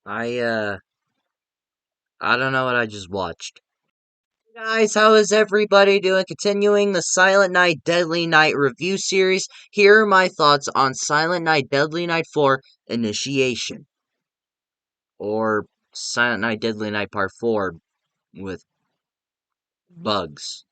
I uh I don't know what I just watched. Guys, how is everybody doing? Continuing the Silent Night Deadly Night review series. Here are my thoughts on Silent Night Deadly Night 4 Initiation, or Silent Night Deadly Night Part 4 with bugs.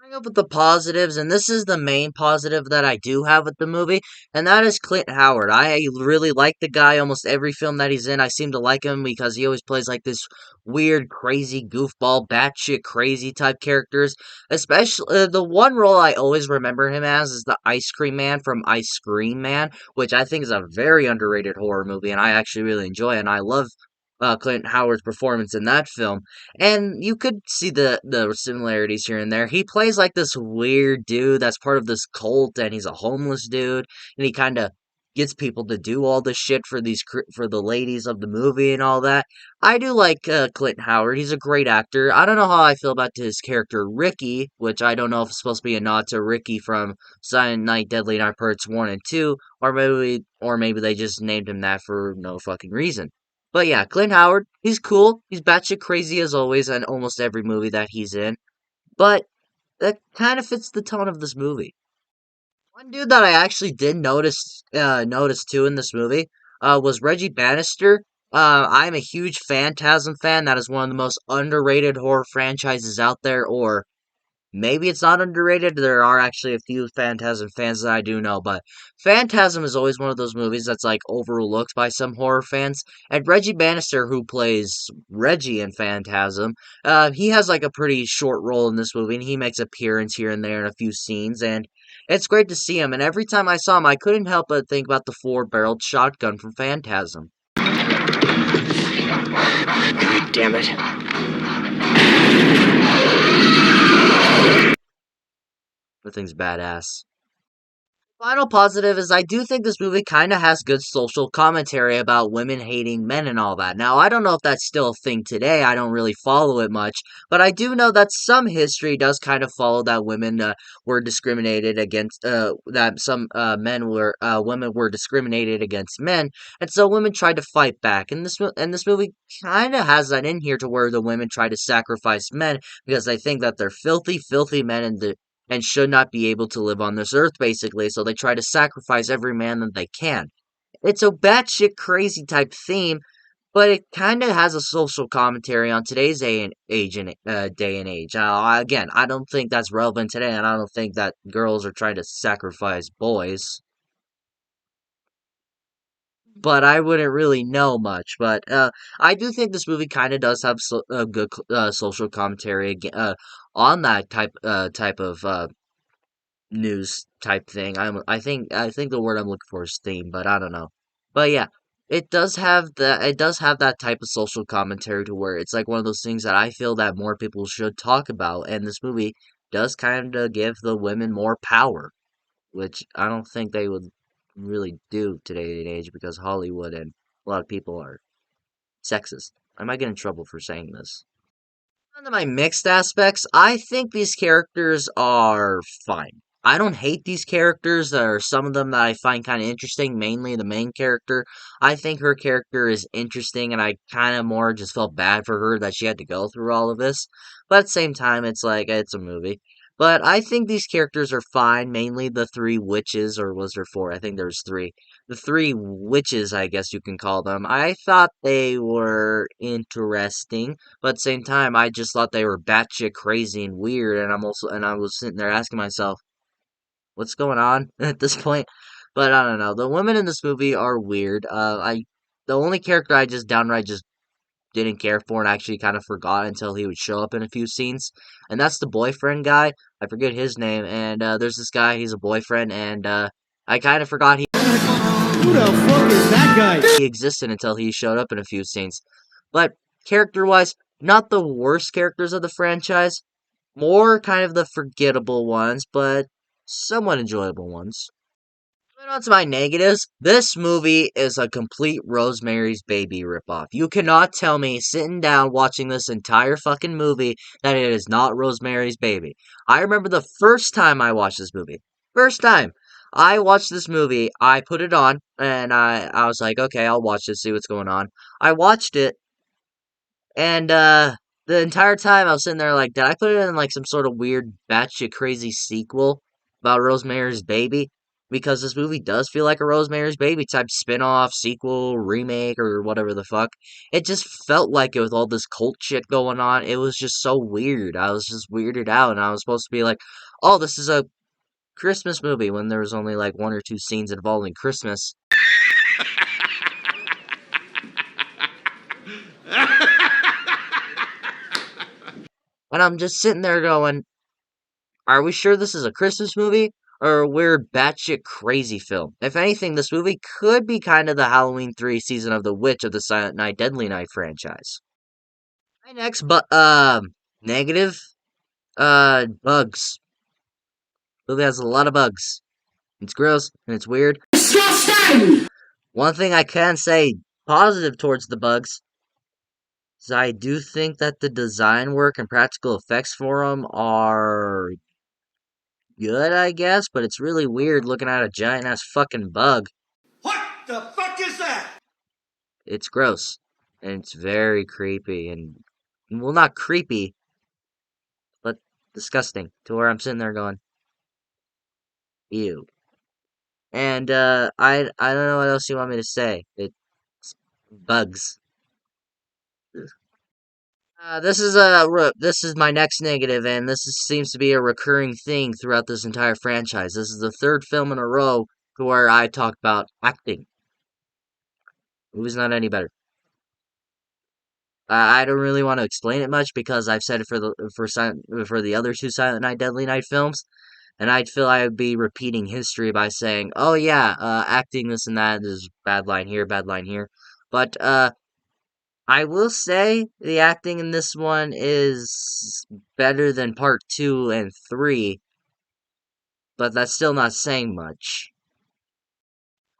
Bring up with the positives, and this is the main positive that I do have with the movie, and that is Clint Howard. I really like the guy. Almost every film that he's in, I seem to like him because he always plays like this weird, crazy, goofball, batshit crazy type characters. Especially the one role I always remember him as is the Ice Cream Man from Ice Cream Man, which I think is a very underrated horror movie, and I actually really enjoy. And I love Clint Howard's performance in that film. And you could see the similarities here and there. He plays like this weird dude that's part of this cult, and he's a homeless dude, and he kind of gets people to do all this shit for for the ladies of the movie and all that. I do like Clint Howard. He's a great actor. I don't know how I feel about his character Ricky, which I don't know if it's supposed to be a nod to Ricky from Silent Night Deadly Night Parts 1 and 2, or maybe they just named him that for no fucking reason. But yeah, Clint Howard, he's cool. He's batshit crazy as always in almost every movie that he's in. But that kind of fits the tone of this movie. One dude that I actually did notice too in this movie was Reggie Bannister. I'm a huge Phantasm fan. That is one of the most underrated horror franchises out there, or maybe it's not underrated. There are actually a few Phantasm fans that I do know, but Phantasm is always one of those movies that's like overlooked by some horror fans. And Reggie Bannister, who plays Reggie in Phantasm, he has like a pretty short role in this movie, and he makes appearance here and there in a few scenes, and it's great to see him. And every time I saw him, I couldn't help but think about the four-barreled shotgun from Phantasm. God damn it. The thing's badass. Final positive is I do think this movie kind of has good social commentary about women hating men and all that. Now, I don't know if that's still a thing today. I don't really follow it much, but I do know that some history does kind of follow that women were discriminated against. That some women were discriminated against men, and so women tried to fight back. And this movie kind of has that in here to where the women try to sacrifice men because they think that they're filthy, filthy men and should not be able to live on this earth, basically, so they try to sacrifice every man that they can. It's a batshit crazy type theme, but it kind of has a social commentary on today's day and age. Again, I don't think that's relevant today, and I don't think that girls are trying to sacrifice boys. But I wouldn't really know much. But I do think this movie kind of does have a good social commentary on that type of news type thing. I think the word I'm looking for is theme, but I don't know. But yeah, it does have that type of social commentary to where it's like one of those things that I feel that more people should talk about, and this movie does kind of give the women more power, which I don't think they would really do today and age because Hollywood and a lot of people are sexist. I might get in trouble for saying this. On to my mixed aspects, I think these characters are fine. I don't hate these characters. There are some of them that I find kind of interesting, mainly the main character. I think her character is interesting, and I kind of more just felt bad for her that she had to go through all of this. But at the same time, it's like, it's a movie. But I think these characters are fine, mainly the three witches, or was there four? I think there's three. The three witches, I guess you can call them. I thought they were interesting. But at the same time, I just thought they were batshit crazy and weird, and I was sitting there asking myself, what's going on at this point? But I don't know. The women in this movie are weird. The only character I just downright just didn't care for and actually kind of forgot until he would show up in a few scenes, and that's the boyfriend guy. I forget his name, and there's this guy. He's a boyfriend, and I kind of forgot Who the fuck is that guy? he existed until he showed up in a few scenes. But character-wise, not the worst characters of the franchise. More kind of the forgettable ones, but somewhat enjoyable ones. Moving on to my negatives, this movie is a complete Rosemary's Baby ripoff. You cannot tell me sitting down watching this entire fucking movie that it is not Rosemary's Baby. I remember the first time I watched this movie. First time. I watched this movie. I put it on, and I was like, okay, I'll watch this, see what's going on. I watched it, and the entire time I was sitting there like, did I put it in like some sort of weird batshit crazy sequel about Rosemary's Baby? Because this movie does feel like a Rosemary's Baby type spin-off, sequel, remake, or whatever the fuck. It just felt like it with all this cult shit going on. It was just so weird. I was just weirded out, and I was supposed to be like, oh, this is a Christmas movie when there was only like one or two scenes involving Christmas. And I'm just sitting there going, are we sure this is a Christmas movie or a weird batshit crazy film? If anything, this movie could be kind of the Halloween 3 season of the Witch of the Silent Night Deadly Night franchise. My next negative bugs. Movie has a lot of bugs. It's gross and it's weird. One thing I can say positive towards the bugs is I do think that the design work and practical effects for them are good, I guess, but it's really weird looking at a giant ass fucking bug. What the fuck is that? It's gross. And it's very creepy and well, not creepy, but disgusting to where I'm sitting there going, ew. And I don't know what else you want me to say. It's bugs. This is my next negative, and seems to be a recurring thing throughout this entire franchise. This is the third film in a row where I talk about acting. The movie's not any better. I don't really want to explain it much because I've said it for the other two Silent Night Deadly Night films, and I'd feel I would be repeating history by saying, "Oh yeah, acting this and that is bad line here, bad line here." But I will say the acting in this one is better than part 2 and 3, but that's still not saying much.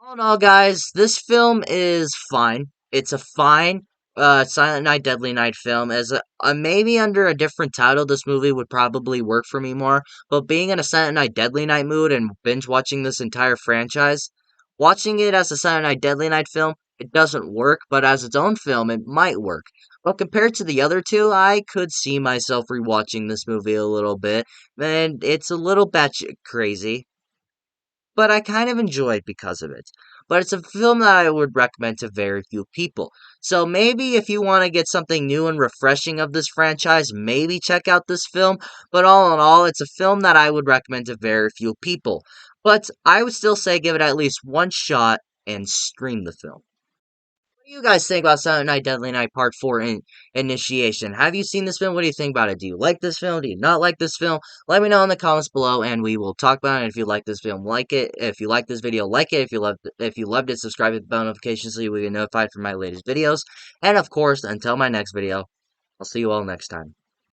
All in all, guys, this film is fine. It's a fine Silent Night Deadly Night film. As maybe under a different title, this movie would probably work for me more. But being in a Silent Night Deadly Night mood and binge watching this entire franchise, watching it as a Silent Night Deadly Night film, it doesn't work. But as its own film, it might work. But compared to the other two, I could see myself rewatching this movie a little bit. And it's a little batshit crazy, but I kind of enjoy it because of it. But it's a film that I would recommend to very few people. So maybe if you want to get something new and refreshing of this franchise, maybe check out this film. But all in all, it's a film that I would recommend to very few people. But I would still say give it at least one shot and stream the film. What do you guys think about Silent Night Deadly Night Part 4 Initiation? Have you seen this film? What do you think about it? Do you like this film? Do you not like this film? Let me know in the comments below and we will talk about it. If you like this film, like it. If you like this video, like it. If you loved it, subscribe with the bell notification so you will get notified for my latest videos. And of course, until my next video, I'll see you all next time.